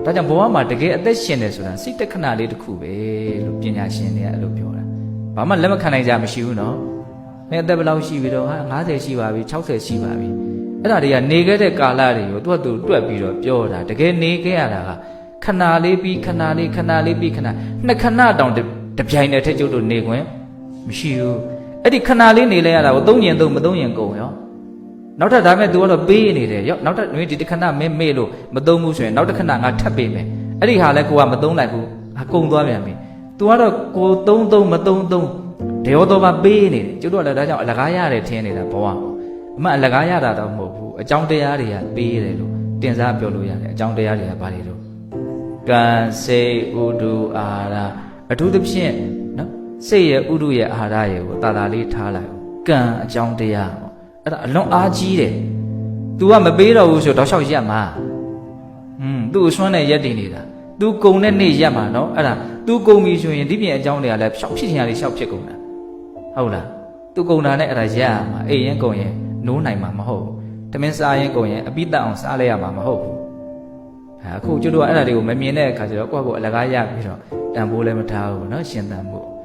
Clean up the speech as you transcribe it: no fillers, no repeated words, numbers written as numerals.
ဒါကြောင့်ဘဝမှာတကယ်အသက်ရှင်တယ်ဆိုတာစိတ်တခဏလေးတစ်ခုပဲလို့ပညာရှင်တွေကအဲ့လိုပြောတာဘာမှလက်မခံနိုင်ကြမရှိဘူးနော်မင်းအသက်ဘယ်လောက်ရှိပြီတော့ဟာ50ရှိပါပြီ60ရှိပါပြီအဲ့ဒါတွေကနေခဲ့တဲ့ကာလတွေကိုသူကသူတွက်ပြီးတော့ပြောတာတကယ်နေခဲ့ရတာကခဏလေးပြီးခဏလေးပြီးခဏနှစ်ခဏတောင်တပြိုင်တည်းထက်ကျုပ်တို့နေခွင့်မရှိဘူးအဲ့ဒီခဏလေးနေလဲရတာကိုသုံးရင်သုံးမသုံးရင်ကုန်ရောနောက်ထပ်ဒါမဲ့ तू ကတော့ပေးနေတယ်ရောနောက်ထပ်ဒီတစ်ခဏမင်းမေ့လို့မသုံးဘူးဆိုရင်နောက်တစ်ခဏငါထပ်ပေးမယ်အဲ့ဒီဟာလဲကိုကမသုံးလိုက်ဘူးအကုန်သွားပြန်ပြီ तू ကတော့ကိုသုံးမသုံးဒေရောတော်ပါပေးနေတယ်ကျုပ်တို့ကလည်းဒါကြောင့်အလကားရတယ်ထင်နေတာဘဝပေါ့အမှအလကားရတာတော့မဟုတ်ဘူးအကြောင်းတရားတွေကပေးတယ်လို့တင်စားပြောလို့ရတယ်အကြောင်းတရားတွေကဘာတွေတော့ကံစိတ်ဥဒုအာဟာရအထူးသဖြင့်နော်စိတ်ရဲ့ဥဒုရဲ့အာဟာရရဲ့ကိုတာတာလေးထားလိုက်ကံအကြောင်းတရားပေါ့အဲ့ဒါအလွန်အားကြီးတယ် तू ကမပေးတော့ဘူးဆိုတော့ရှောက်ရက်မှာသူ့ကိုစွန့်နဲ့ရက်တည်နေတာ तू ကုံတဲ့နေ့ရက်မှာနော်အဲ့ဒါ तू ကုံပြီဆိုရင်ဒီပြင်အကြောင်းတွေကလည်းရှောက်ဖြစ်ချင်ရလေးရှောက်ဖြစ်ကုန်တာဟုတ်လား तू ကုံတာနဲ့အဲ့ဒါရက်ရမှာအေးရင်ကုံရင်နိုးနိုင်မှာမဟုတ်ဘူးတမင်းစားရင်ကုံရင်အပိတတ်အောင်စားလိုက်ရမှာမဟုတ်ဘူးအခုကျွတ်တို့ကအဲ့ဒါတွေကိုမမြင်တဲ့အခါကျတော့ကိုယ့်ကိုယ်အလကားရပြီးတော့တန်ဖိုးလည်းမထားဘူးနော်ရှင်တန်ဖို့